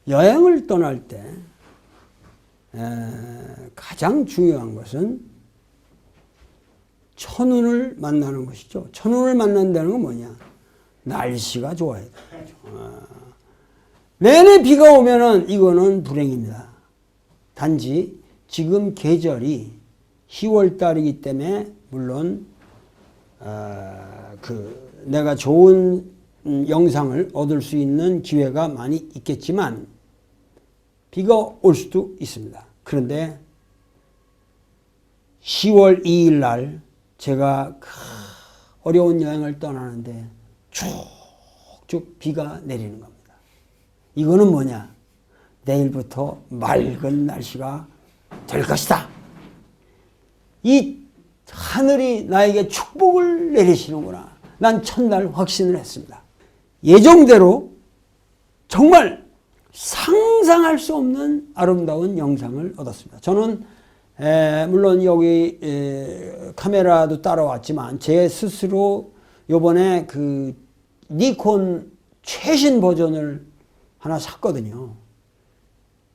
여행을 떠날 때 가장 중요한 것은 천운을 만나는 것이죠. 천운을 만난다는 건 뭐냐? 날씨가 좋아야 돼. 내내 비가 오면은 이거는 불행입니다. 단지 지금 계절이 10월 달이기 때문에 물론 내가 좋은 영상을 얻을 수 있는 기회가 많이 있겠지만 비가 올 수도 있습니다. 그런데 10월 2일 날 제가 어려운 여행을 떠나는데 쭉쭉 비가 내리는 겁니다. 이거는 뭐냐? 내일부터 맑은 날씨가 될 것이다. 이 하늘이 나에게 축복을 내리시는구나. 난 첫날 확신을 했습니다. 예정대로 정말 상상할 수 없는 아름다운 영상을 얻었습니다. 저는 물론 여기 카메라도 따라왔지만 제 스스로 요번에 그 니콘 최신 버전을 하나 샀거든요.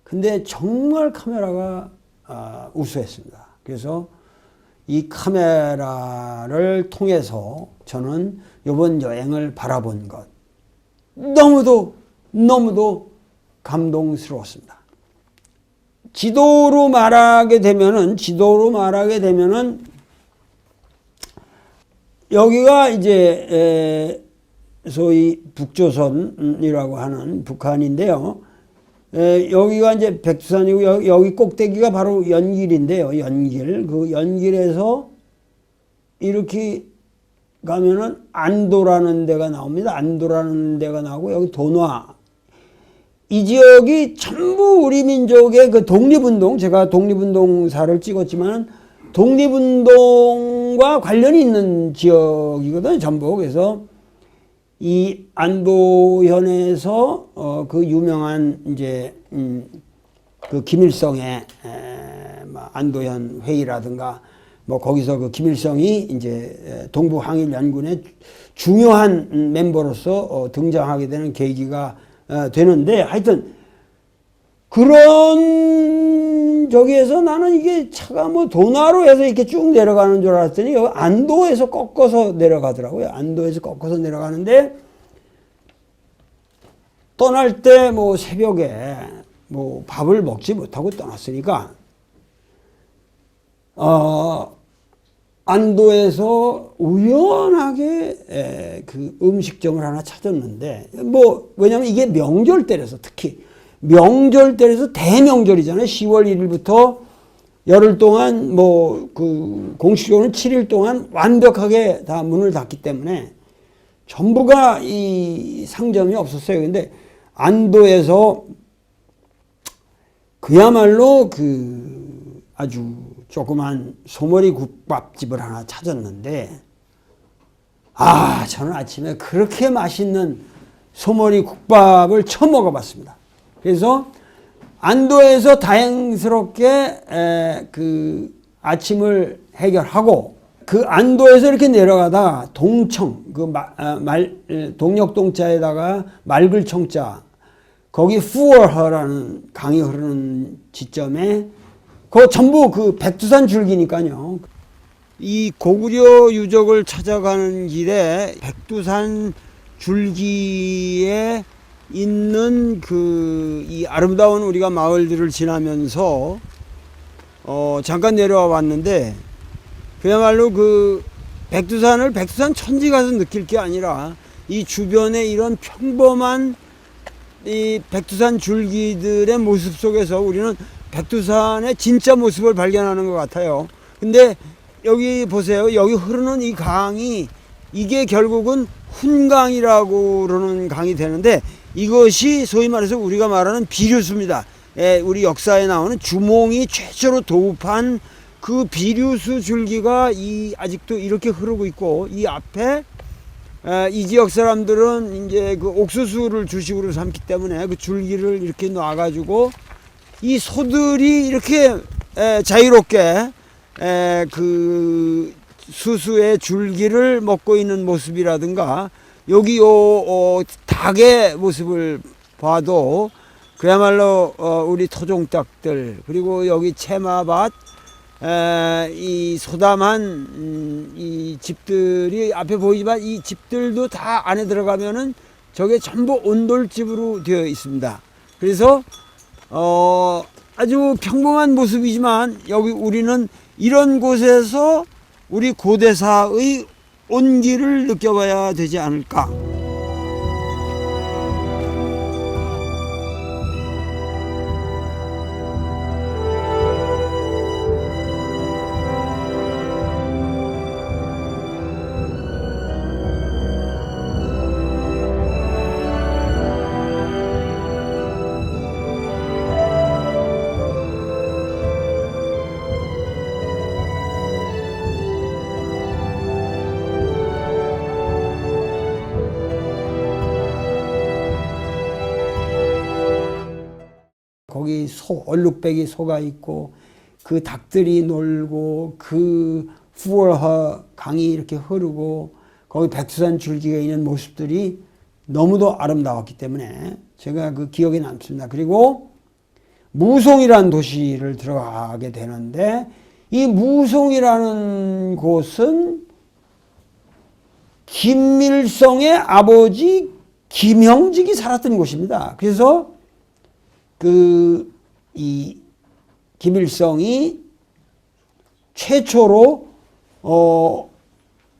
근데 정말 카메라가 우수했습니다. 그래서 이 카메라를 통해서 저는 이번 여행을 바라본 것 너무도 감동스러웠습니다. 지도로 말하게 되면은 여기가 이제 소위 북조선이라고 하는 북한인데요. 여기가 이제 백두산이고 여기 꼭대기가 바로 연길인데요. 연길. 그 연길에서 이렇게 가면은 안도라는 데가 나옵니다. 안도라는 데가 나오고 여기 돈화. 이 지역이 전부 우리 민족의 그 독립운동, 제가 독립운동사를 찍었지만 독립운동과 관련이 있는 지역이거든요. 전부. 그래서 이 안도현에서 그 유명한 이제 그 김일성의 안도현 회의라든가 뭐 거기서 그 김일성이 이제 동부 항일 연군의 중요한 멤버로서 등장하게 되는 계기가 되는데 하여튼 그런 저기에서 나는 이게 차가 뭐 도나로 해서 이렇게 쭉 내려가는 줄 알았더니 여기 안도에서 꺾어서 내려가더라고요. 안도에서 꺾어서 내려가는데 떠날 때 뭐 새벽에 뭐 밥을 먹지 못하고 떠났으니까 안도에서 우연하게 그 음식점을 하나 찾았는데 뭐 왜냐면 이게 명절 때라서 특히 명절 때라서 대명절이잖아요. 10월 1일부터 열흘 동안 뭐 그 공식적으로는 7일 동안 완벽하게 다 문을 닫기 때문에 전부가 이 상점이 없었어요. 근데 안도에서 그야말로 그 아주 조그만 소머리 국밥집을 하나 찾았는데 저는 아침에 그렇게 맛있는 소머리 국밥을 처음 먹어봤습니다. 그래서 안도에서 다행스럽게 그 아침을 해결하고 그 안도에서 이렇게 내려가다 동청 동력동자에다가 맑을 청자 거기 푸어허라는 강이 흐르는 지점에 그 전부 그 백두산 줄기니까요. 이 고구려 유적을 찾아가는 길에 백두산 줄기에 있는 이 아름다운 우리가 마을들을 지나면서 잠깐 내려와 봤는데 그야말로 그 백두산 천지 가서 느낄 게 아니라 이 주변에 이런 평범한 이 백두산 줄기들의 모습 속에서 우리는 백두산의 진짜 모습을 발견하는 것 같아요. 근데 여기 보세요. 여기 흐르는 이 강이 이게 결국은 훈강이라고 그러는 강이 되는데 이것이 소위 말해서 우리가 말하는 비류수입니다. 우리 역사에 나오는 주몽이 최초로 도읍한 그 비류수 줄기가 아직도 이렇게 흐르고 있고 이 앞에 이 지역 사람들은 이제 그 옥수수를 주식으로 삼기 때문에 그 줄기를 이렇게 놔가지고 이 소들이 이렇게 자유롭게 그 수수의 줄기를 먹고 있는 모습이라든가 여기 닭의 모습을 봐도 그야말로 우리 토종닭들 그리고 여기 채마밭 이 소담한 이 집들이 앞에 보이지만 이 집들도 다 안에 들어가면은 저게 전부 온돌집으로 되어 있습니다. 그래서 아주 평범한 모습이지만 여기 우리는 이런 곳에서 우리 고대사의 온기를 느껴봐야 되지 않을까. 거기 얼룩배기 소가 있고 그 닭들이 놀고 그 푸얼허 강이 이렇게 흐르고 거기 백두산 줄기가 있는 모습들이 너무도 아름다웠기 때문에 제가 그 기억에 남습니다. 그리고 무송이라는 도시를 들어가게 되는데 이 무송이라는 곳은 김밀성의 아버지 김형직이 살았던 곳입니다. 그래서 이 김일성이 최초로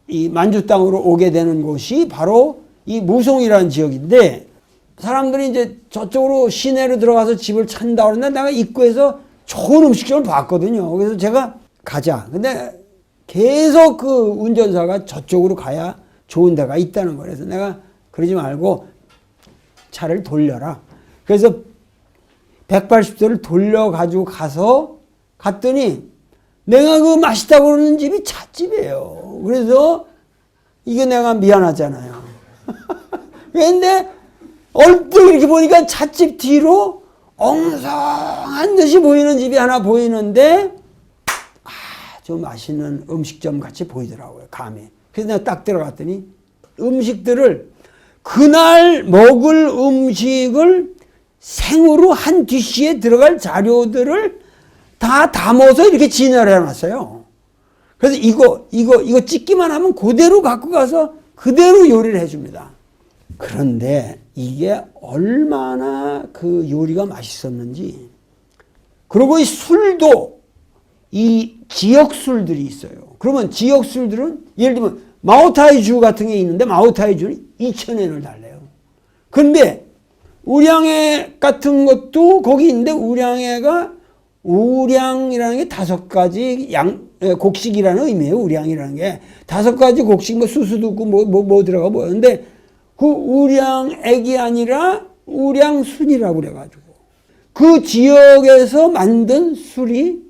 이 만주 땅으로 오게 되는 곳이 바로 이 무송이라는 지역인데 사람들이 이제 저쪽으로 시내로 들어가서 집을 찾는다 그러는데 내가 입구에서 좋은 음식점을 봤거든요. 그래서 제가 가자. 근데 계속 그 운전사가 저쪽으로 가야 좋은 데가 있다는 거예요. 그래서 내가 그러지 말고 차를 돌려라. 그래서 180도를 돌려가지고 갔더니 내가 그 맛있다고 그러는 집이 찻집이에요. 그래서 이게 내가 미안하잖아요. 그런데 얼핏 이렇게 보니까 찻집 뒤로 엉성한 듯이 보이는 집이 하나 보이는데 아주 맛있는 음식점 같이 보이더라고요. 감이. 그래서 내가 딱 들어갔더니 음식들을 그날 먹을 음식을 생으로 한 디시에 들어갈 자료들을 다 담아서 이렇게 진열해 놨어요. 그래서 이거 찍기만 하면 그대로 갖고 가서 그대로 요리를 해줍니다. 그런데 이게 얼마나 그 요리가 맛있었는지. 그리고 이 술도 이 지역 술들이 있어요. 그러면 지역 술들은 예를 들면 마오타이주 같은 게 있는데 마오타이주는 2,000엔을 달래요. 그런데 우량회 같은 것도 거기 있는데 우량회가 우량이라는 게 5가지 곡식이라는 의미예요. 우량이라는 게 5가지 곡식 뭐 수수도 있고 뭐 들어가 보였는데 그 우량액이 아니라 우량순이라고 그래가지고 그 지역에서 만든 술이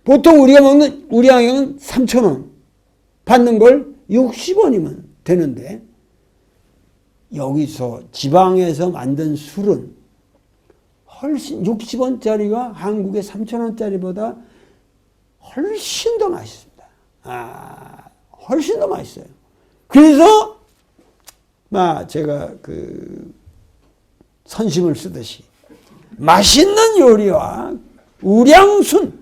보통 우리가 먹는 우량액은 3,000원 받는 걸 60원이면 되는데 여기서 지방에서 만든 술은 훨씬 60원짜리가 한국의 3,000원짜리보다 훨씬 더 맛있습니다. 훨씬 더 맛있어요. 그래서 제가 그 선심을 쓰듯이 맛있는 요리와 우량순을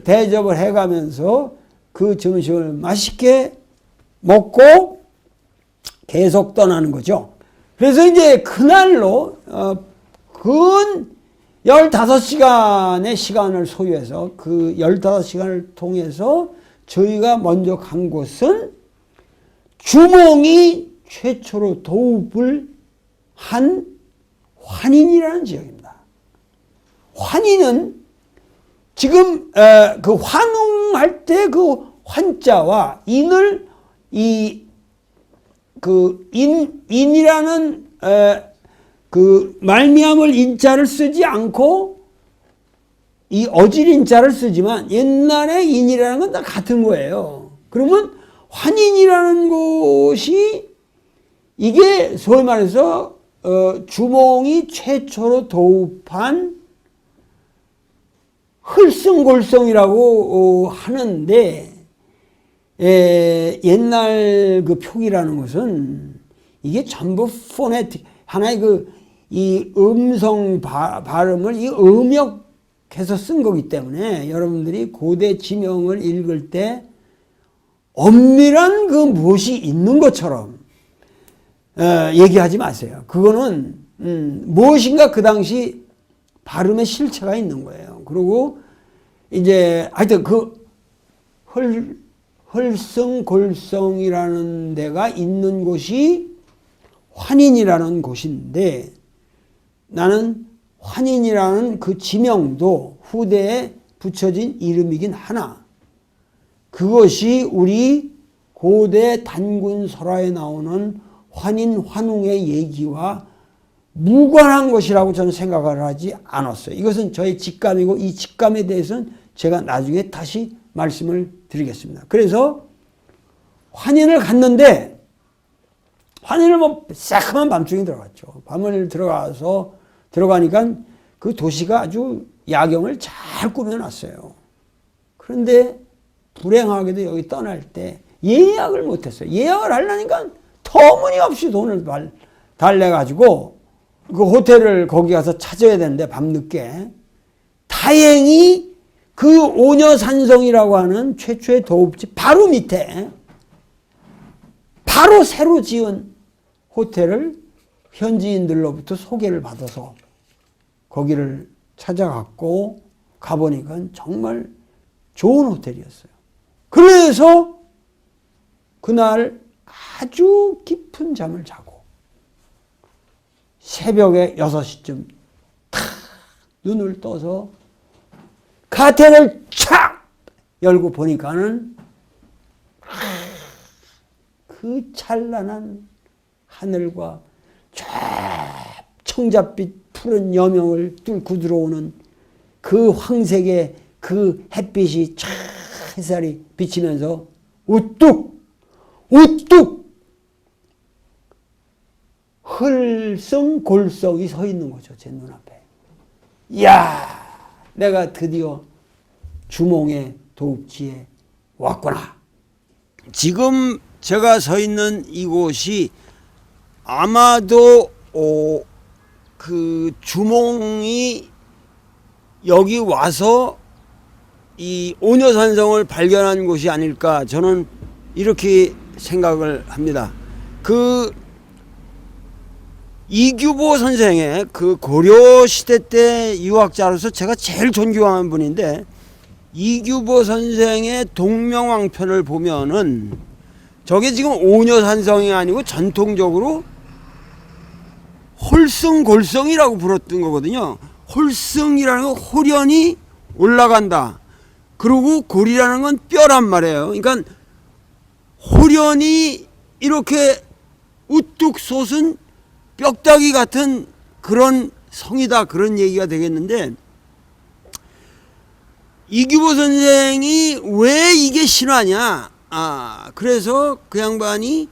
대접을 해가면서 그 점심을 맛있게 먹고 계속 떠나는 거죠. 그래서 이제 그날로 근 15시간의 시간을 소요해서 그 15시간을 통해서 저희가 먼저 간 곳은 주몽이 최초로 도읍을 한 환인이라는 지역입니다. 환인은 지금 그 환웅할 때 그 환자와 인을 인이라는 그 말미암을 인자를 쓰지 않고 이 어질 인자를 쓰지만 옛날에 인이라는 건 다 같은 거예요. 그러면 환인이라는 곳이 이게 소위 말해서 주몽이 최초로 도읍한 흘승골성이라고 하는데 옛날 그 표기라는 것은 이게 전부 포네틱 하나의 그 이 음성 발음을 이 음역해서 쓴 거기 때문에 여러분들이 고대 지명을 읽을 때 엄밀한 그 무엇이 있는 것처럼 얘기하지 마세요. 그거는 무엇인가 그 당시 발음의 실체가 있는 거예요. 그리고 이제 하여튼 그 헐성골성이라는 데가 있는 곳이 환인이라는 곳인데, 나는 환인이라는 그 지명도 후대에 붙여진 이름이긴 하나 그것이 우리 고대 단군 설화에 나오는 환인 환웅의 얘기와 무관한 것이라고 저는 생각을 하지 않았어요. 이것은 저의 직감이고 이 직감에 대해서는 제가 나중에 다시 말씀을 드리겠습니다. 그래서 환인을 갔는데, 환인을 뭐 새카만 밤중에 들어갔죠. 밤을 들어가니까 그 도시가 아주 야경을 잘 꾸며놨어요. 그런데 불행하게도 여기 떠날 때 예약을 못했어요. 예약을 하려니까 터무니없이 돈을 달래가지고 그 호텔을 거기 가서 찾아야 되는데 밤늦게 다행히 그 오녀산성이라고 하는 최초의 도읍집 바로 밑에 바로 새로 지은 호텔을 현지인들로부터 소개를 받아서 거기를 찾아갔고 가보니까 정말 좋은 호텔이었어요. 그래서 그날 아주 깊은 잠을 자고 새벽에 6시쯤 탁 눈을 떠서 카텐을 촥 열고 보니까는 그 찬란한 하늘과 쫙 청잣빛 푸른 여명을 뚫고 들어오는 그 황색의 그 햇빛이 쫙 햇살이 비치면서 우뚝 헐성골성이 서 있는 거죠. 제 눈앞에. 이야, 내가 드디어 주몽의 도읍지에 왔구나. 지금 제가 서 있는 이곳이 아마도 그 주몽이 여기 와서 이 오녀산성을 발견한 곳이 아닐까, 저는 이렇게 생각을 합니다. 그 이규보 선생의 그 고려 시대 때 유학자로서 제가 제일 존경하는 분인데, 이규보 선생의 동명왕편을 보면은 저게 지금 오녀산성이 아니고 전통적으로 홀승골성이라고 불렀던 거거든요. 홀승이라는 건 홀연이 올라간다. 그리고 골이라는 건 뼈란 말이에요. 그러니까 홀연이 이렇게 우뚝 솟은 뼈다귀 같은 그런 성이다, 그런 얘기가 되겠는데, 이규보 선생이 왜 이게 신화냐, 그래서 그 양반이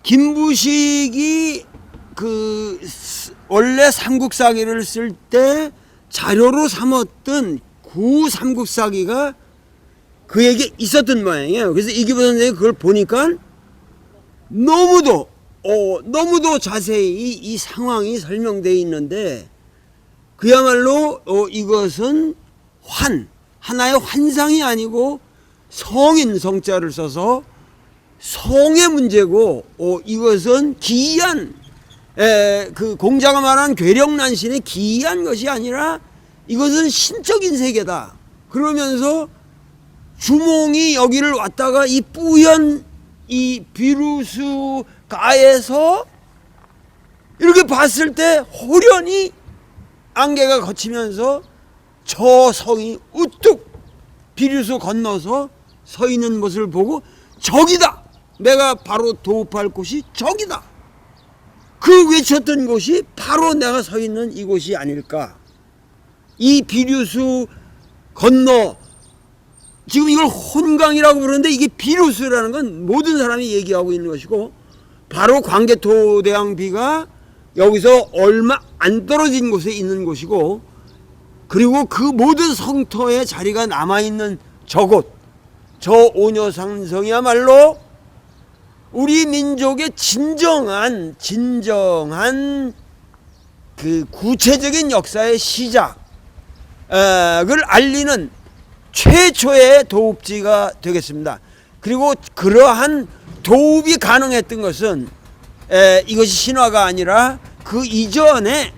김부식이 그 원래 삼국사기를 쓸 때 자료로 삼았던 구 삼국사기가 그에게 있었던 모양이에요. 그래서 이규보 선생이 그걸 보니까 너무도 자세히 이 상황이 설명되어 있는데, 그야말로 이것은 하나의 환상이 아니고 성인 성자를 써서 성의 문제고, 이것은 기이한 그 공자가 말한 괴력난신의 기이한 것이 아니라 이것은 신적인 세계다. 그러면서 주몽이 여기를 왔다가 이 뿌연 이 비루수가에서 이렇게 봤을 때 호련히 안개가 거치면서 저 성이 우뚝 비루수 건너서 서 있는 모습을 보고, 저기다, 내가 바로 도읍할 곳이 저기다, 그 외쳤던 곳이 바로 내가 서 있는 이곳이 아닐까. 이 비류수 건너, 지금 이걸 혼강이라고 부르는데 이게 비류수라는 건 모든 사람이 얘기하고 있는 것이고, 바로 광개토대왕비가 여기서 얼마 안 떨어진 곳에 있는 곳이고, 그리고 그 모든 성터의 자리가 남아있는 저곳, 저 오녀산성이야말로 우리 민족의 진정한 그 구체적인 역사의 시작을 알리는 최초의 도읍지가 되겠습니다. 그리고 그러한 도읍이 가능했던 것은 이것이 신화가 아니라 그 이전에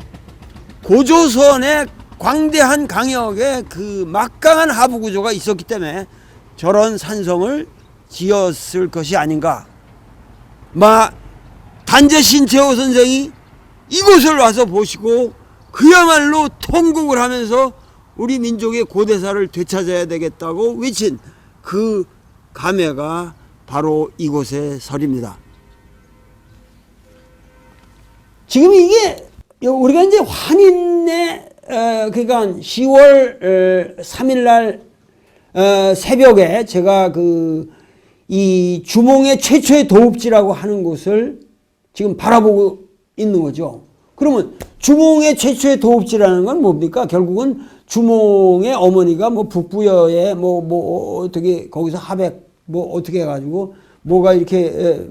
고조선의 광대한 강역에 그 막강한 하부 구조가 있었기 때문에 저런 산성을 지었을 것이 아닌가. 단재 신채호 선생이 이곳을 와서 보시고 그야말로 통곡을 하면서 우리 민족의 고대사를 되찾아야 되겠다고 외친 그 감회가 바로 이곳의 설입니다. 지금 이게 우리가 이제 환인의 그러니까 10월 3일 날 새벽에 제가 이 주몽의 최초의 도읍지라고 하는 곳을 지금 바라보고 있는 거죠. 그러면 주몽의 최초의 도읍지라는 건 뭡니까? 결국은 주몽의 어머니가 북부여에 어떻게 거기서 하백 어떻게 해가지고 뭐가 이렇게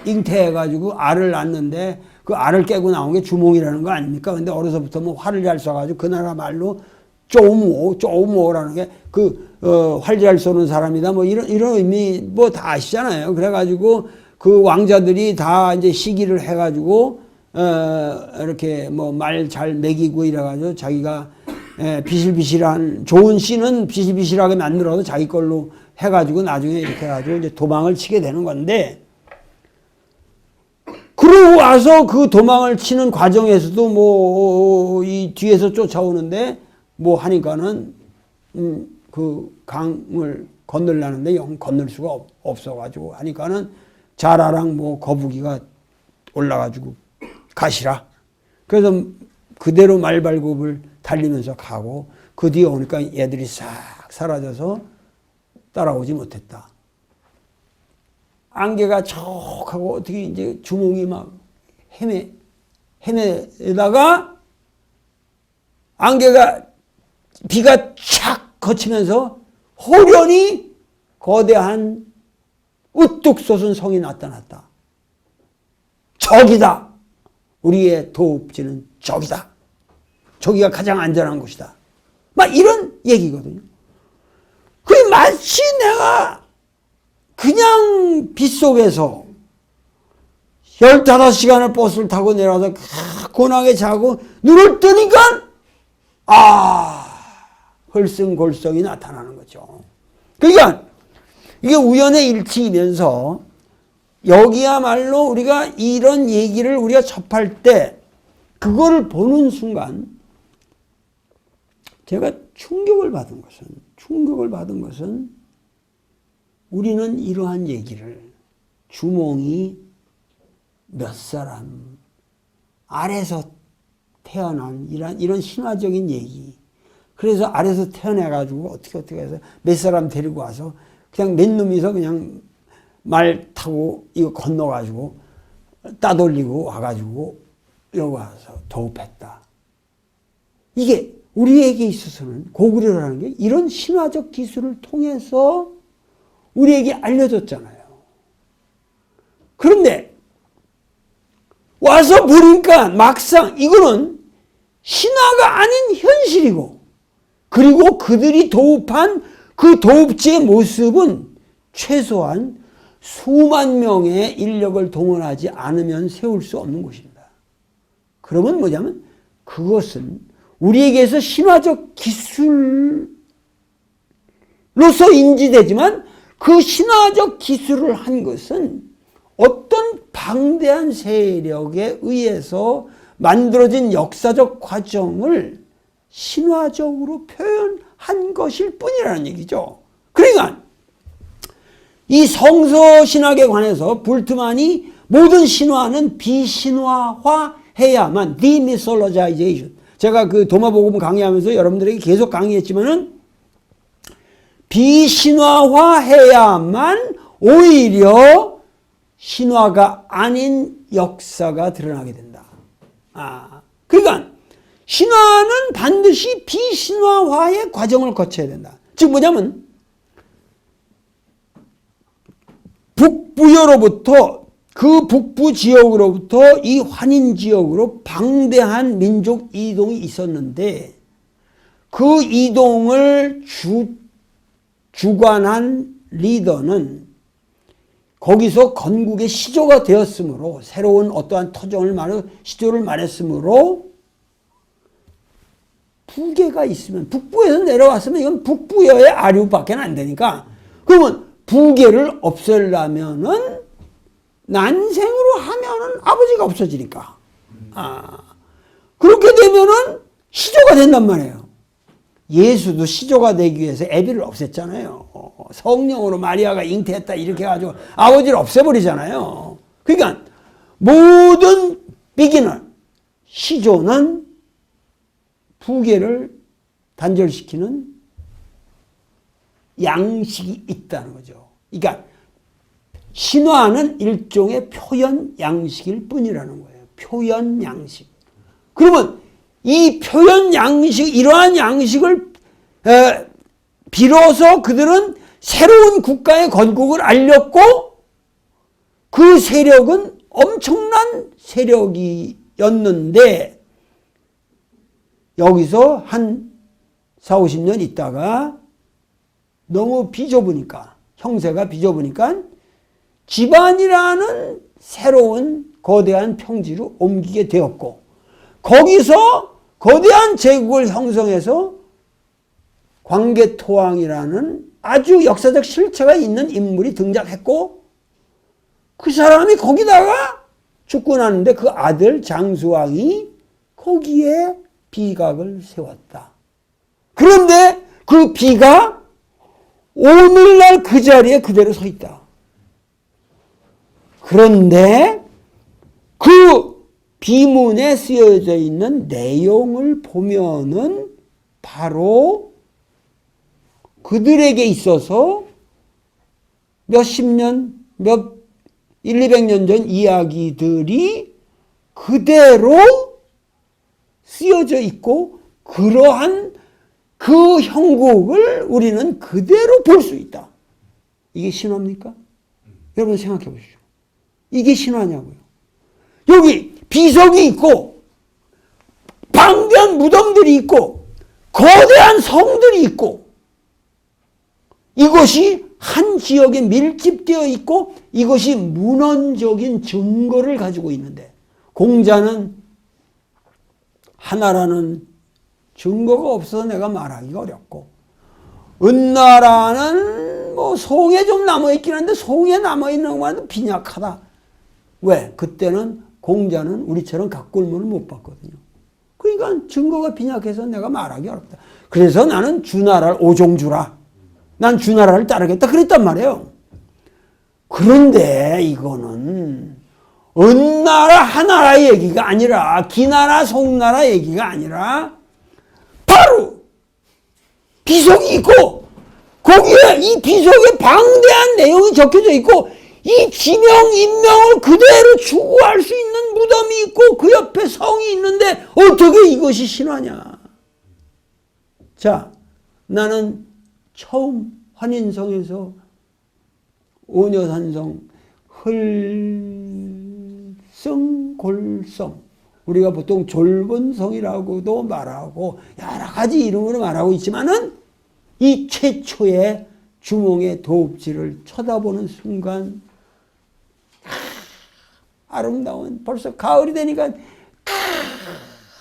잉태해가지고 알을 낳는데 그 알을 깨고 나온 게 주몽이라는 거 아닙니까? 근데 어려서부터 활을 잘 쏴가지고 그 나라 말로 쪼우모라는 게 활 잘 쏘는 사람이다 이런 의미 다 아시잖아요. 그래가지고 그 왕자들이 다 이제 시기를 해가지고 이렇게 말 잘 먹이고 이래가지고 자기가 비실비실한 좋은 씨는 비실비실하게 만들어서 자기 걸로 해가지고 나중에 이렇게 해가지고 이제 도망을 치게 되는 건데, 그러고 와서 그 도망을 치는 과정에서도 이 뒤에서 쫓아오는데 하니까는 그 강을 건널라는데 영 건널 수가 없어가지고 하니까는 자라랑 거북이가 올라가지고 가시라. 그래서 그대로 말발굽을 달리면서 가고 그 뒤에 오니까 얘들이 싹 사라져서 따라오지 못했다. 안개가 척하고 어떻게 이제 주몽이 막 헤매다가 안개가 비가 착 거치면서 호련히 거대한 우뚝 솟은 성이 나타났다. 저기다. 우리의 도읍지는 저기다. 저기가 가장 안전한 곳이다. 이런 얘기거든요. 그게 마치 내가 그냥 빗속에서 15시간을 버스를 타고 내려와서 고나게 자고 눈을 뜨니까 헐승골성이 나타나는 거죠. 그러니까 이게 우연의 일치이면서 여기야말로 우리가 이런 얘기를 우리가 접할 때 그거를 보는 순간 제가 충격을 받은 것은 우리는 이러한 얘기를 주몽이 몇 사람 아래서 태어난 이런 신화적인 얘기, 그래서 아래서 태어나가지고 어떻게 해서 몇 사람 데리고 와서 그냥 몇 놈이서 그냥 말 타고 이거 건너가지고 따돌리고 와가지고 여기 와서 도읍했다. 이게 우리에게 있어서는 고구려라는 게 이런 신화적 기술을 통해서 우리에게 알려줬잖아요. 그런데 와서 보니까 막상 이거는 신화가 아닌 현실이고, 그리고 그들이 도읍한 그 도읍지의 모습은 최소한 수만 명의 인력을 동원하지 않으면 세울 수 없는 곳입니다. 그러면 뭐냐면 그것은 우리에게서 신화적 기술로서 인지되지만 그 신화적 기술을 한 것은 어떤 방대한 세력에 의해서 만들어진 역사적 과정을 신화적으로 표현한 것일 뿐이라는 얘기죠. 그러니까 이 성서신학에 관해서 불트만이 모든 신화는 비신화화해야만, demythologization. 제가 그 도마복음 강의하면서 여러분들에게 계속 강의했지만은 비신화화해야만 오히려 신화가 아닌 역사가 드러나게 된다. 그러니까 신화는 반드시 비신화화의 과정을 거쳐야 된다. 즉 뭐냐면 북부여로부터 그 북부 지역으로부터 이 환인 지역으로 방대한 민족 이동이 있었는데 그 이동을 주관한 리더는 거기서 건국의 시조가 되었으므로 새로운 어떠한 터전을 시조를 말했으므로 부계가 있으면 북부에서 내려왔으면 이건 북부여의 아류밖에 안 되니까 그러면 부계를 없애려면은 난생으로 하면은 아버지가 없어지니까 그렇게 되면은 시조가 된단 말이에요. 예수도 시조가 되기 위해서 애비를 없앴잖아요. 성령으로 마리아가 잉태했다 이렇게 해가지고 아버지를 없애버리잖아요. 그러니까 모든 비기너 시조는 부계를 단절시키는 양식이 있다는 거죠. 그러니까 신화는 일종의 표현 양식일 뿐이라는 거예요. 표현 양식. 그러면 이 표현 양식, 이러한 양식을 비로소 그들은 새로운 국가의 건국을 알렸고 그 세력은 엄청난 세력이었는데 여기서 한 40, 50년 있다가 너무 비좁으니까 형세가 비좁으니까 지반이라는 새로운 거대한 평지로 옮기게 되었고 거기서 거대한 제국을 형성해서 광개토왕이라는 아주 역사적 실체가 있는 인물이 등장했고 그 사람이 거기다가 죽고 나는데 그 아들 장수왕이 거기에 비각을 세웠다. 그런데 그 비가 오늘날 그 자리에 그대로 서 있다. 그런데 그 비문에 쓰여져 있는 내용을 보면은 바로 그들에게 있어서 몇십 년, 200년 전 이야기들이 그대로 쓰여져 있고 그러한 그 형국을 우리는 그대로 볼 수 있다. 이게 신화입니까? 여러분 생각해 보시죠. 이게 신화냐고요. 여기 비석이 있고 방대한 무덤들이 있고 거대한 성들이 있고 이것이 한 지역에 밀집되어 있고 이것이 문헌적인 증거를 가지고 있는데 공자는 하나라는 증거가 없어서 내가 말하기가 어렵고 은나라는 뭐 송에 좀 남아있긴 한데 송에 남아있는 것만도 빈약하다. 왜? 그때는 공자는 우리처럼 각골문을 못 봤거든요. 그러니까 증거가 빈약해서 내가 말하기 어렵다. 그래서 나는 주나라를 오종주라. 난 주나라를 따르겠다 그랬단 말이에요. 그런데 이거는 은나라 하나라 얘기가 아니라 기나라 송나라 얘기가 아니라 바로 비석이 있고 거기에 이 비석에 방대한 내용이 적혀져 있고 이 지명 인명을 그대로 추구할 수 있는 무덤이 있고 그 옆에 성이 있는데 어떻게 이것이 신화냐. 자, 나는 처음 환인성에서 오녀산성 흘성골성 우리가 보통 졸본성이라고도 말하고 여러 가지 이름으로 말하고 있지만은 이 최초의 주몽의 도읍지를 쳐다보는 순간 아름다운 벌써 가을이 되니까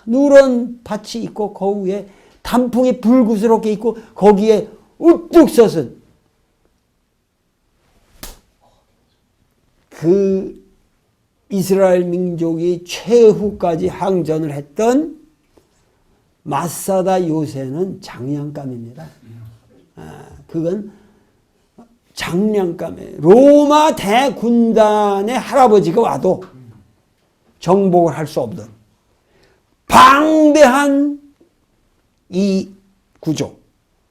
누런 밭이 있고 그 위에 단풍이 불구스럽게 있고 거기에 우뚝 솟은 그 이스라엘 민족이 최후까지 항전을 했던 마사다 요새는 장량감입니다. 그건 장량감에 로마 대군단의 할아버지가 와도 정복을 할 수 없는 방대한 이 구조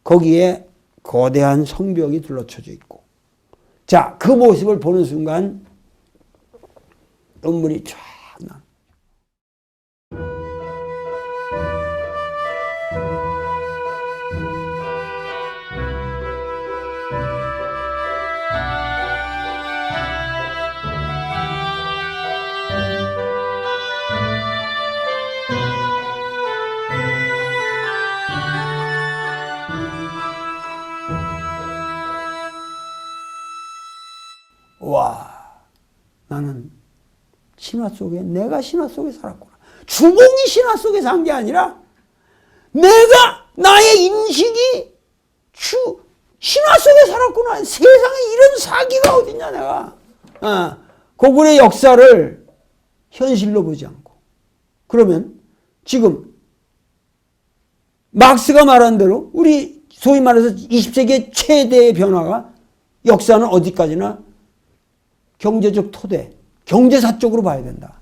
거기에 거대한 성벽이 둘러쳐져 있고 자, 그 모습을 보는 순간 눈물이 쫙 나. 신화 속에, 내가 신화 속에 살았구나. 주몽이 신화 속에 산 게 아니라 내가, 나의 인식이 신화 속에 살았구나. 세상에 이런 사기가 어딨냐, 내가. 고군의 역사를 현실로 보지 않고. 그러면 지금 막스가 말한 대로 우리 소위 말해서 20세기의 최대의 변화가 역사는 어디까지나 경제적 토대, 경제사적으로 봐야 된다.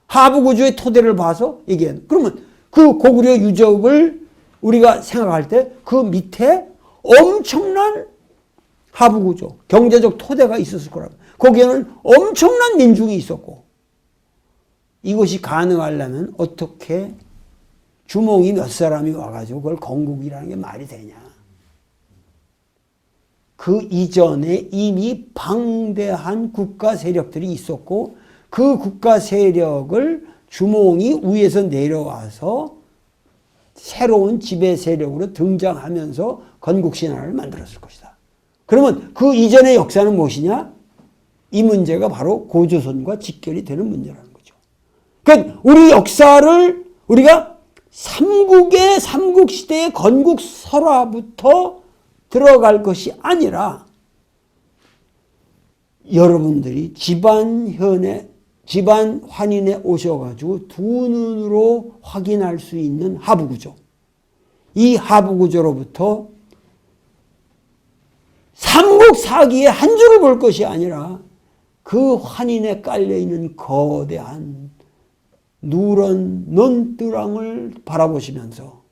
하부구조의 토대를 봐서 얘기해. 그러면 그 고구려 유적을 우리가 생각할 때 그 밑에 엄청난 하부구조, 경제적 토대가 있었을 거라고. 거기에는 엄청난 민중이 있었고, 이것이 가능하려면 어떻게 주몽이 몇 사람이 와가지고 그걸 건국이라는 게 말이 되냐. 그 이전에 이미 방대한 국가 세력들이 있었고, 그 국가 세력을 주몽이 위에서 내려와서 새로운 지배 세력으로 등장하면서 건국신화를 만들었을 것이다. 그러면 그 이전의 역사는 무엇이냐? 이 문제가 바로 고조선과 직결이 되는 문제라는 거죠. 그러니까 우리 역사를 우리가 삼국시대의 건국 설화부터 들어갈 것이 아니라 여러분들이 집안 환인에 오셔가지고 두 눈으로 확인할 수 있는 하부구조. 이 하부구조로부터 삼국사기의 한 줄을 볼 것이 아니라 그 환인에 깔려있는 거대한 누런 논두랑을 바라보시면서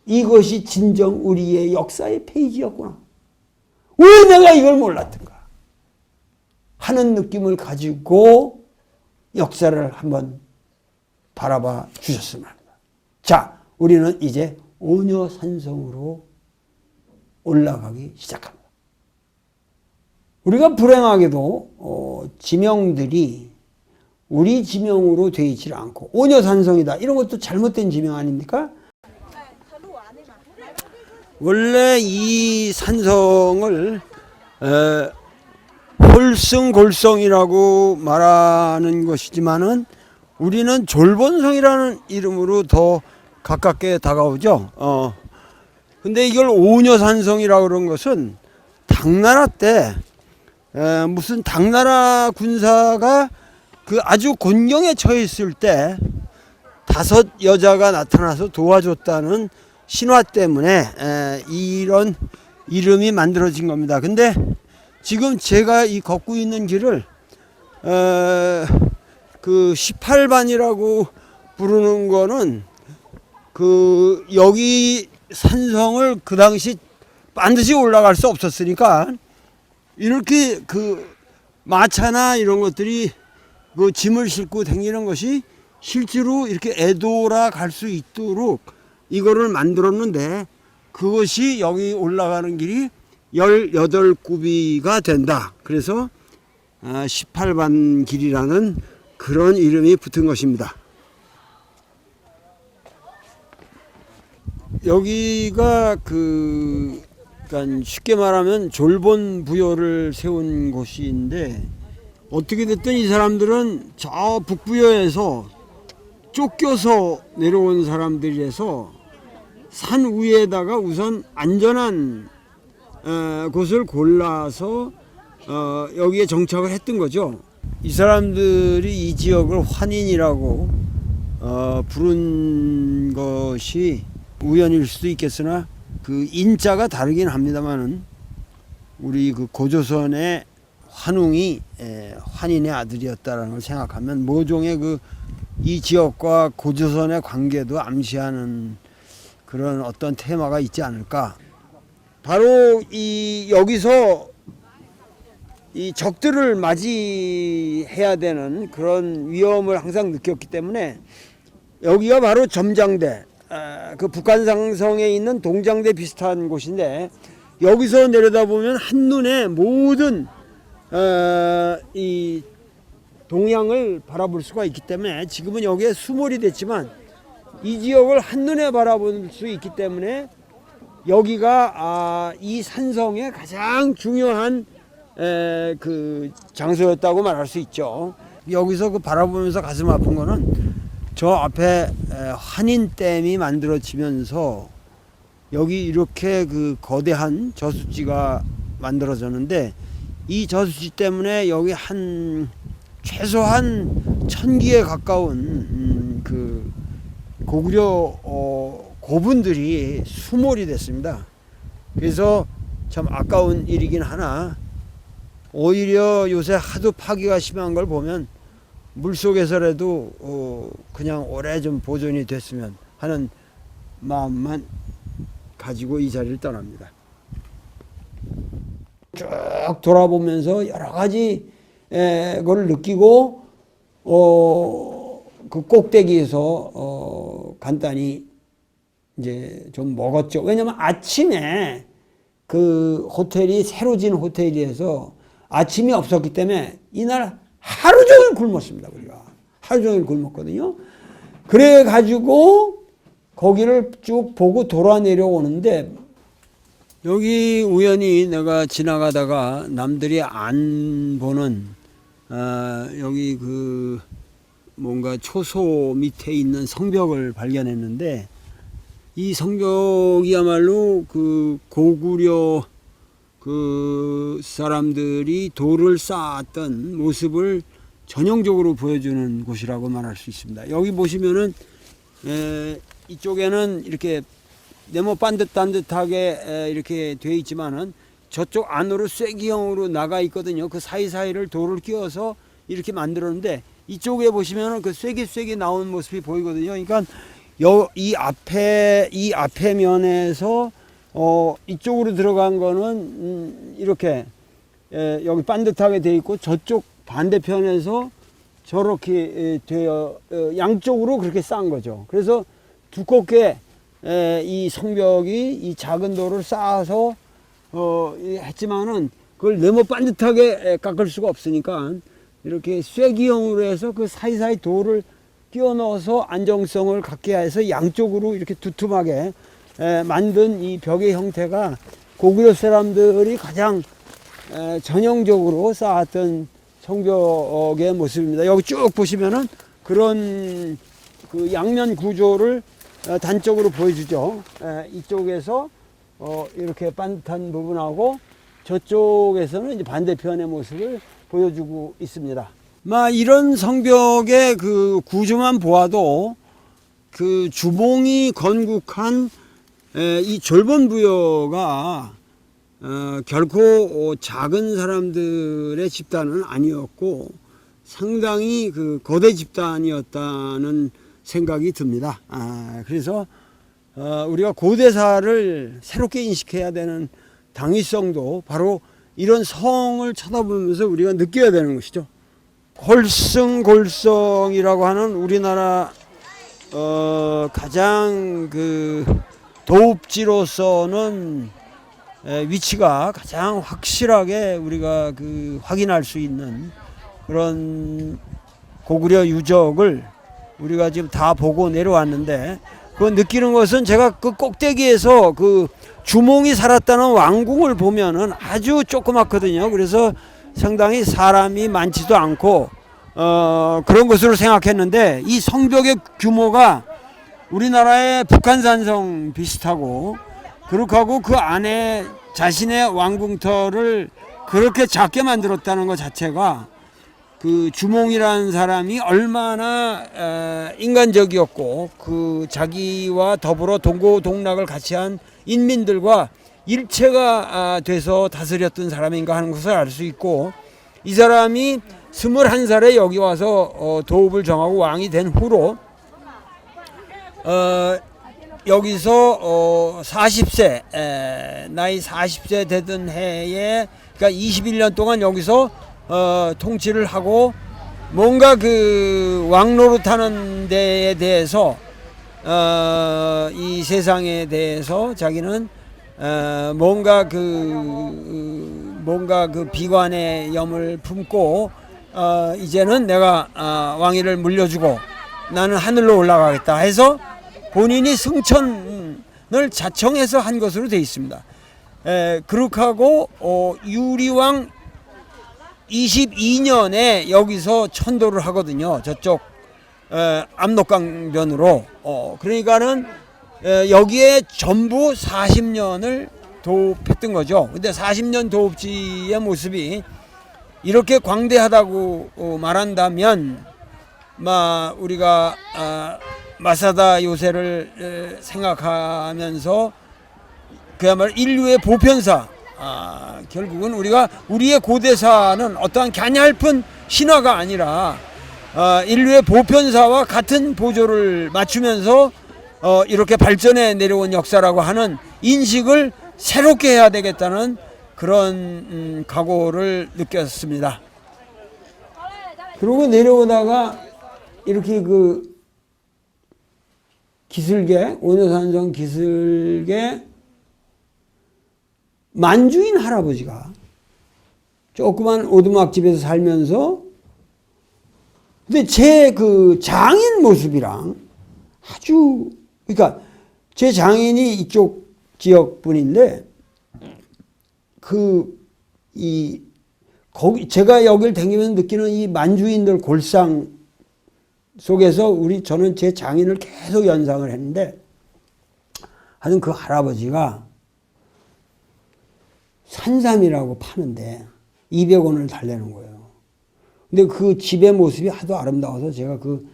이것이 진정 우리의 역사의 페이지였구나. 왜 내가 이걸 몰랐던가 하는 느낌을 가지고 역사를 한번 바라봐 주셨으면 합니다. 자, 우리는 이제 오녀산성으로 올라가기 시작합니다. 우리가 불행하게도 지명들이 우리 지명으로 되어 있지 않고 오녀산성이다. 이런 것도 잘못된 지명 아닙니까? 원래 이 산성을 홀승골성이라고 말하는 것이지만은 우리는 졸본성이라는 이름으로 더 가깝게 다가오죠. 근데 이걸 오녀산성이라고 그런 것은 당나라 때 무슨 당나라 군사가 그 아주 곤경에 처해 있을 때 5 여자가 나타나서 도와줬다는 신화 때문에 이런 이름이 만들어진 겁니다. 근데 지금 제가 이 걷고 있는 길을 그 18반이라고 부르는 거는 그 여기 산성을 그 당시 반드시 올라갈 수 없었으니까 이렇게 그 마차나 이런 것들이 그 짐을 싣고 다니는 것이 실제로 이렇게 애돌아 갈 수 있도록 이거를 만들었는데 그것이 여기 올라가는 길이 18구비가 된다. 그래서 18반 길이라는 그런 이름이 붙은 것입니다. 여기가 그러니까 쉽게 말하면 졸본 부여를 세운 곳인데 어떻게 됐든 이 사람들은 저 북부여에서 쫓겨서 내려온 사람들이라서 산 위에다가 우선 안전한 곳을 골라서 여기에 정착을 했던 거죠. 이 사람들이 이 지역을 환인이라고 부른 것이 우연일 수도 있겠으나 그 인자가 다르긴 합니다만은 우리 그 고조선의 환웅이 환인의 아들이었다라는 걸 생각하면 모종의 그 이 지역과 고조선의 관계도 암시하는 그런 어떤 테마가 있지 않을까. 바로 여기서 이 적들을 맞이해야 되는 그런 위험을 항상 느꼈기 때문에 여기가 바로 점장대, 그 북한산성에 있는 동장대 비슷한 곳인데 여기서 내려다보면 한눈에 모든 이 동양을 바라볼 수가 있기 때문에 지금은 여기에 수몰이 됐지만 이 지역을 한눈에 바라볼 수 있기 때문에 여기가 이 산성의 가장 중요한 그 장소였다고 말할 수 있죠. 여기서 그 바라보면서 가슴 아픈 거는 저 앞에 한인댐이 만들어지면서 여기 이렇게 그 거대한 저수지가 만들어졌는데 이 저수지 때문에 여기 한 최소한 1000기에 가까운 그 고구려 고분들이 수몰이 됐습니다. 그래서 참 아까운 일이긴 하나 오히려 요새 하도 파기가 심한 걸 보면 물속에서라도 그냥 오래 좀 보존이 됐으면 하는 마음만 가지고 이 자리를 떠납니다. 쭉 돌아보면서 여러 가지 걸 느끼고 그 꼭대기에서 간단히 이제 좀 먹었죠. 왜냐면 아침에 그 호텔이 새로 진 호텔이어서 아침이 없었기 때문에 이날 하루 종일 굶었습니다. 우리가 하루 종일 굶었거든요. 그래 가지고 거기를 쭉 보고 돌아 내려오는데 여기 우연히 내가 지나가다가 남들이 안 보는 여기 그 뭔가 초소 밑에 있는 성벽을 발견했는데 이 성벽이야말로 그 고구려 그 사람들이 돌을 쌓았던 모습을 전형적으로 보여주는 곳이라고 말할 수 있습니다. 여기 보시면은 이쪽에는 이렇게 네모 반듯반듯하게 이렇게 되어 있지만은 저쪽 안으로 쐐기형으로 나가 있거든요. 그 사이사이를 돌을 끼워서 이렇게 만들었는데 이쪽에 보시면은 그 쐐기 나온 모습이 보이거든요. 그러니까 이 앞에 면에서 이쪽으로 들어간 거는 이렇게 여기 반듯하게 되어 있고 저쪽 반대편에서 저렇게 되어 양쪽으로 그렇게 쌓은 거죠. 그래서 두껍게 이 성벽이 이 작은 돌을 쌓아서 했지만은 그걸 너무 반듯하게 깎을 수가 없으니까 이렇게 쐐기형으로 해서 그 사이사이 돌을 끼워 넣어서 안정성을 갖게 해서 양쪽으로 이렇게 두툼하게 만든 이 벽의 형태가 고구려 사람들이 가장 전형적으로 쌓았던 성벽의 모습입니다. 여기 쭉 보시면은 그런 그 양면 구조를 단적으로 보여주죠. 이쪽에서 이렇게 반듯한 부분하고 저쪽에서는 이제 반대편의 모습을 보여주고 있습니다. 이런 성벽의 그 구조만 보아도 그 주봉이 건국한 이 졸본부여가 결코 작은 사람들의 집단은 아니었고 상당히 그 거대 집단이었다는 생각이 듭니다. 그래서 우리가 고대사를 새롭게 인식해야 되는 당위성도 바로 이런 성을 쳐다보면서 우리가 느껴야 되는 것이죠. 골승골성이라고 하는 우리나라 가장 그 도읍지로서는 위치가 가장 확실하게 우리가 그 확인할 수 있는 그런 고구려 유적을 우리가 지금 다 보고 내려왔는데 그 느끼는 것은 제가 그 꼭대기에서 그 주몽이 살았다는 왕궁을 보면은 아주 조그맣거든요. 그래서 상당히 사람이 많지도 않고 그런 것으로 생각했는데 이 성벽의 규모가 우리나라의 북한산성 비슷하고 그렇게 하고 그 안에 자신의 왕궁터를 그렇게 작게 만들었다는 것 자체가 그 주몽이라는 사람이 얼마나 인간적이었고 그 자기와 더불어 동고동락을 같이 한 인민들과 일체가 돼서 다스렸던 사람인가 하는 것을 알 수 있고 이 사람이 21살에 여기 와서 도읍을 정하고 왕이 된 후로 여기서 40세 나이 40세 되던 해에 그러니까 21년 동안 여기서 통치를 하고 뭔가 그 왕노릇하는 데에 대해서 이 세상에 대해서 자기는 뭔가 그 비관의 염을 품고 이제는 내가 왕위를 물려주고 나는 하늘로 올라가겠다 해서 본인이 승천을 자청해서 한 것으로 되어 있습니다. 그렇게 하고 유리왕 22년에 여기서 천도를 하거든요. 저쪽 압록강변으로. 그러니까는 여기에 전부 40년을 도읍했던 거죠. 근데 40년 도읍지의 모습이 이렇게 광대하다고 말한다면, 우리가 마사다 요새를 생각하면서 그야말로 인류의 보편사, 결국은 우리의 고대사는 어떠한 갸냘픈 신화가 아니라 인류의 보편사와 같은 보조를 맞추면서 이렇게 발전해 내려온 역사라고 하는 인식을 새롭게 해야 되겠다는 그런 각오를 느꼈습니다. 그리고 내려오다가 이렇게 그 기슭에, 오녀산성 기슭에 만주인 할아버지가 조그만 오두막집에서 살면서, 근데 제 그 장인 모습이랑 아주, 그러니까 제 장인이 이쪽 지역 분인데, 제가 여길 다니면서 느끼는 이 만주인들 골상 속에서 저는 제 장인을 계속 연상을 했는데, 하여튼 그 할아버지가 산삼이라고 파는데 200원을 달래는 거예요. 근데 그 집의 모습이 하도 아름다워서 제가 그걸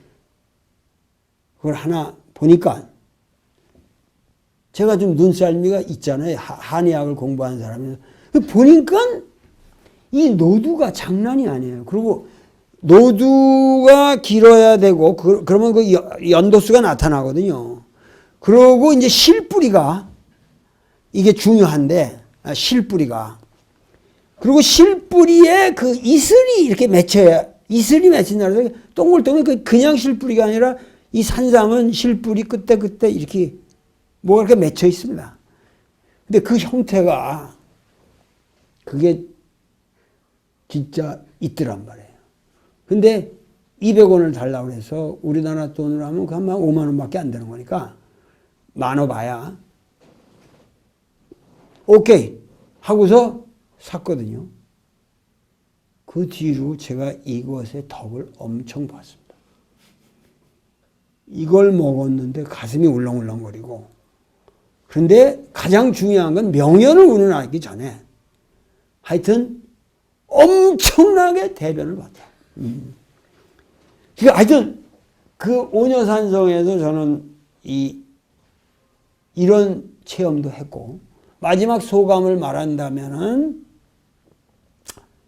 하나 보니까, 제가 좀 눈썰미가 있잖아요. 한의학을 공부한 사람이. 보니까 이 노두가 장난이 아니에요. 그리고 노두가 길어야 되고, 그러면 그 연도수가 나타나거든요. 그러고 이제 실뿌리가, 이게 중요한데, 실뿌리가. 그리고 실뿌리에 그 이슬이 이렇게 맺혀야, 이슬이 맺힌다고 해서 동글동글, 그냥 실뿌리가 아니라 이 산삼은 실뿌리 끝에 이렇게 뭐가 이렇게 맺혀 있습니다. 근데 그 형태가, 그게 진짜 있더란 말이에요. 근데 200원을 달라고 해서 우리나라 돈으로 하면 한 5만 원밖에 안 되는 거니까, 많어 봐야 오케이 하고서 샀거든요. 그 뒤로 제가 이것의 덕을 엄청 봤습니다. 이걸 먹었는데 가슴이 울렁울렁거리고, 그런데 가장 중요한 건 명연을 우러나기 전에 하여튼 엄청나게 대변을 받아요. 그러니까 하여튼 그 오녀산성에서 저는 이런 체험도 했고, 마지막 소감을 말한다면은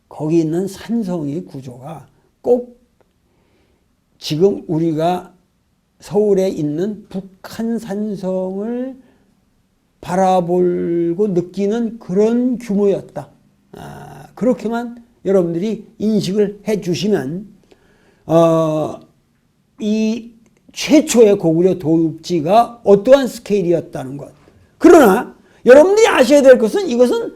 거기 있는 산성의 구조가 꼭 지금 우리가 서울에 있는 북한 산성을 바라보고 느끼는 그런 규모였다. 그렇게만 여러분들이 인식을 해 주시면, 이 최초의 고구려 도읍지가 어떠한 스케일이었다는 것. 그러나 여러분들이 아셔야 될 것은, 이것은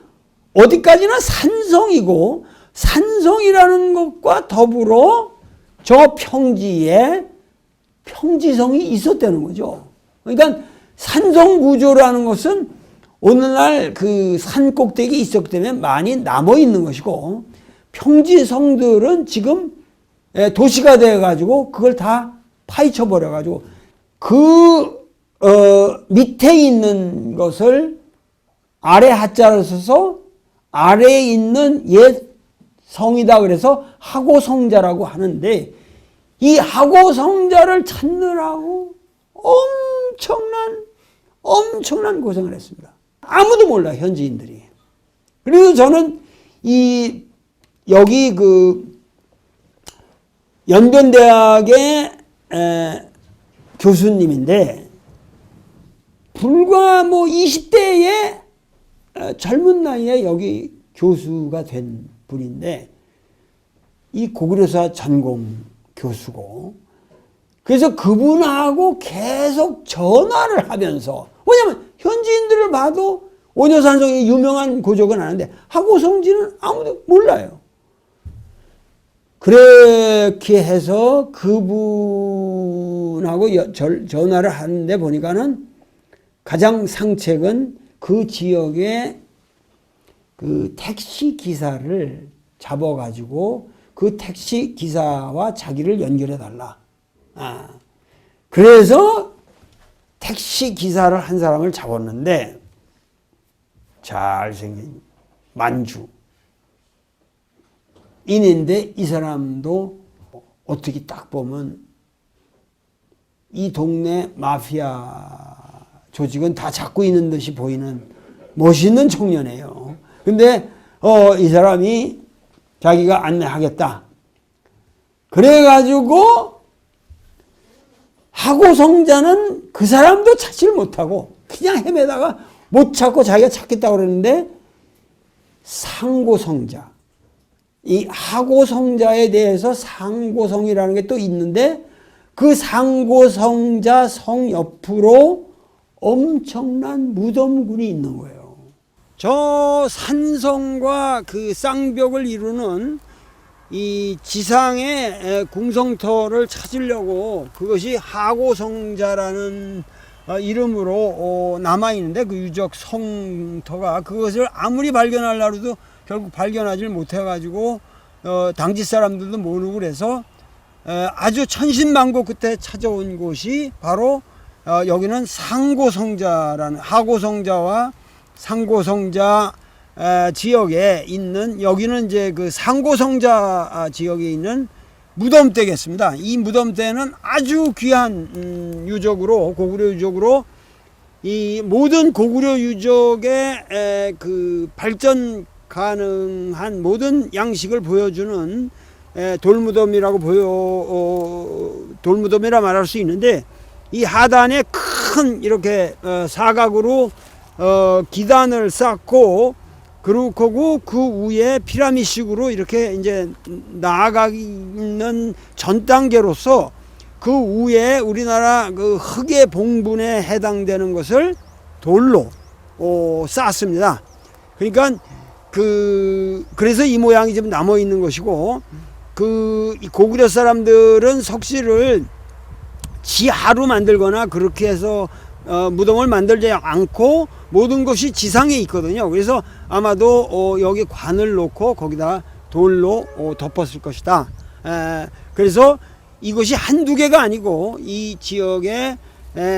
어디까지나 산성이고, 산성이라는 것과 더불어 저 평지에 평지성이 있었다는 거죠. 그러니까 산성 구조라는 것은 오늘날 그 산 꼭대기에 있었기 때문에 많이 남아 있는 것이고, 평지성들은 지금 도시가 되어가지고 그걸 다 파헤쳐 버려가지고 밑에 있는 것을 아래 하자를 써서 아래에 있는 옛 성이다 그래서 하고성자라고 하는데, 이 하고성자를 찾느라고 엄청난 고생을 했습니다. 아무도 몰라, 현지인들이. 그래서 저는 여기 그 연변대학의 교수님인데, 불과 20대의 젊은 나이에 여기 교수가 된 분인데, 이 고구려사 전공 교수고, 그래서 그분하고 계속 전화를 하면서, 왜냐면 현지인들을 봐도 오녀산성이 유명한 고족은 아는데 하고성지는 아무도 몰라요. 그렇게 해서 그분하고 전화를 하는데 보니까는 가장 상책은 그 지역에 그 택시 기사를 잡아가지고 그 택시 기사와 자기를 연결해 달라. 그래서 택시 기사를 한 사람을 잡았는데 잘생긴 만주 인인데 이 사람도 어떻게 딱 보면 이 동네 마피아 조직은 다 잡고 있는 듯이 보이는 멋있는 청년이에요. 근데 이 사람이 자기가 안내하겠다. 그래가지고 하고성자는 그 사람도 찾지를 못하고 그냥 헤매다가 못 찾고 자기가 찾겠다고 그러는데 상고성자, 이 하고성자에 대해서 상고성이라는 게 또 있는데 그 상고성자 성 옆으로 엄청난 무덤군이 있는 거예요. 저 산성과 그 쌍벽을 이루는 이 지상의 궁성터를 찾으려고 그것이 하고성자라는 이름으로 남아있는데 그 유적 성터가 그것을 아무리 발견하려고 해도 결국 발견하지 못해가지고 당지 사람들도 모르고 그래서 아주 천신만고 끝에 찾아온 곳이 바로 여기는 상고성자라는 하고성자와 상고성자 지역에 있는 여기는 이제 그 상고성자 지역에 있는 무덤대겠습니다. 이 무덤대는 아주 귀한 유적으로 고구려 유적으로 이 모든 고구려 유적의 그 발전 가능한 모든 양식을 보여주는 돌무덤이라고 돌무덤이라 말할 수 있는데 이 하단에 큰 이렇게 사각으로 기단을 쌓고 그리고 그 위에 피라미드식으로 이렇게 이제 나아가는 전 단계로서 그 위에 우리나라 그 흙의 봉분에 해당되는 것을 돌로 쌓았습니다. 그러니까 그래서 이 모양이 지금 남아 있는 것이고 그 고구려 사람들은 석실을 지하로 만들거나 그렇게 해서 무덤을 만들지 않고 모든 것이 지상에 있거든요. 그래서 아마도 여기 관을 놓고 거기다 돌로 덮었을 것이다. 그래서 이것이 한두 개가 아니고 이 지역에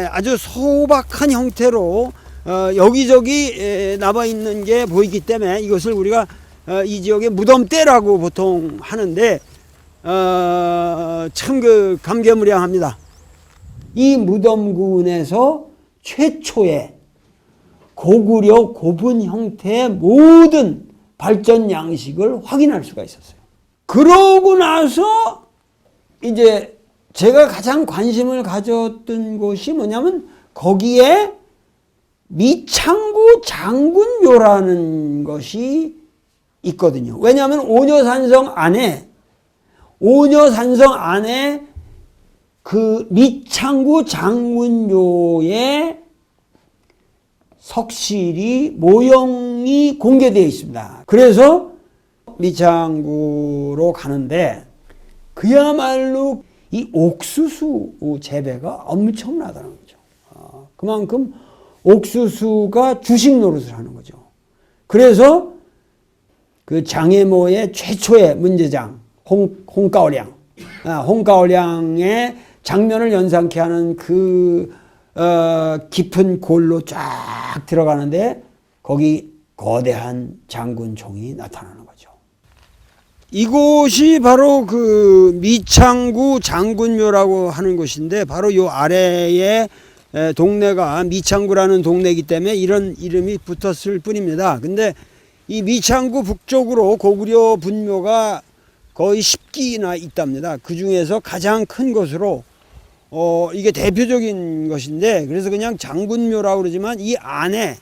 아주 소박한 형태로 여기저기 남아 있는 게 보이기 때문에 이것을 우리가 이 지역의 무덤대라고 보통 하는데 참 그 감개무량합니다. 이 무덤군에서 최초의 고구려 고분 형태의 모든 발전 양식을 확인할 수가 있었어요. 그러고 나서 이제 제가 가장 관심을 가졌던 것이 뭐냐면 거기에 미창구 장군묘라는 것이 있거든요. 왜냐하면 오녀산성 안에 그 미창구 장군묘의 석실이 모형이 공개되어 있습니다. 그래서 미창구로 가는데 그야말로 이 옥수수 재배가 엄청나다는 거죠. 그만큼 옥수수가 주식 노릇을 하는 거죠. 그래서 그 장해모의 최초의 문제장 홍가오량의 장면을 연상케 하는 그 깊은 골로 쫙 들어가는데 거기 거대한 장군총이 나타나는 거죠. 이곳이 바로 그 미창구 장군묘라고 하는 곳인데 바로 요 아래에 동네가 미창구라는 동네이기 때문에 이런 이름이 붙었을 뿐입니다. 근데 이 미창구 북쪽으로 고구려 분묘가 거의 10기나 있답니다. 그 중에서 가장 큰 것으로 이게 대표적인 것인데 그래서 그냥 장군묘라고 그러지만 이 안에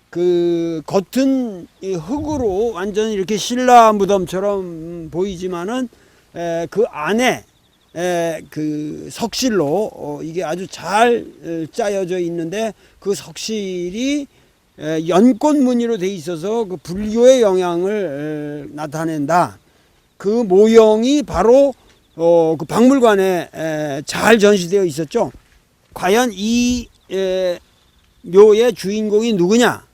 그 겉은 흙으로 완전히 이렇게 신라 무덤처럼 보이지만은 그 안에 그 석실로 이게 아주 잘 짜여져 있는데 그 석실이 연꽃 무늬로 돼 있어서 그 불교의 영향을 나타낸다. 그 모형이 바로 그 박물관에 잘 전시되어 있었죠. 과연 이 묘의 주인공이 누구냐?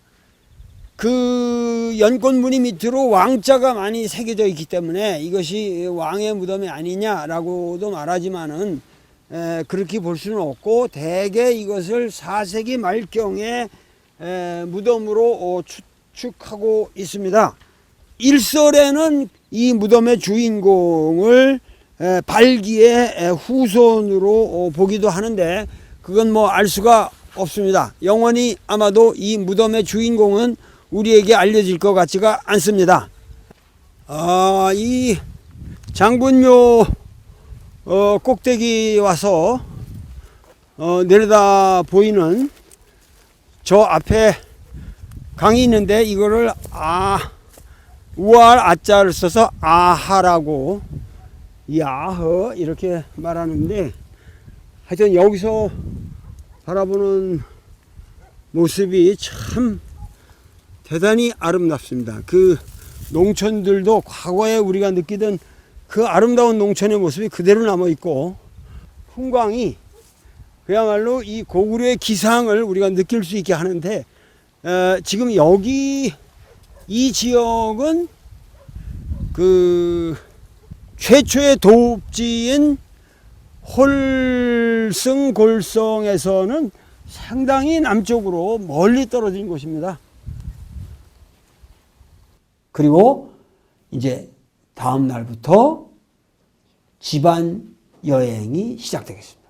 그 연꽃무늬 밑으로 왕자가 많이 새겨져 있기 때문에 이것이 왕의 무덤이 아니냐라고도 말하지만은 그렇게 볼 수는 없고, 대개 이것을 4세기 말경에 무덤으로 추측하고 있습니다. 일설에는 이 무덤의 주인공을 발기의 후손으로 보기도 하는데, 그건 뭐 알 수가 없습니다. 영원히 아마도 이 무덤의 주인공은 우리에게 알려질 것 같지가 않습니다. 이 장군묘 꼭대기 와서 내려다 보이는 저 앞에 강이 있는데, 이거를 우알 아자를 써서 아하라고, 이 아허 이렇게 말하는데, 하여튼 여기서 바라보는 모습이 참 대단히 아름답습니다. 그 농촌들도 과거에 우리가 느끼던 그 아름다운 농촌의 모습이 그대로 남아 있고, 풍광이 그야말로 이 고구려의 기상을 우리가 느낄 수 있게 하는데, 지금 여기 이 지역은 그 최초의 도읍지인 홀승골성에서는 상당히 남쪽으로 멀리 떨어진 곳입니다. 그리고 이제 다음 날부터 집안 여행이 시작되겠습니다.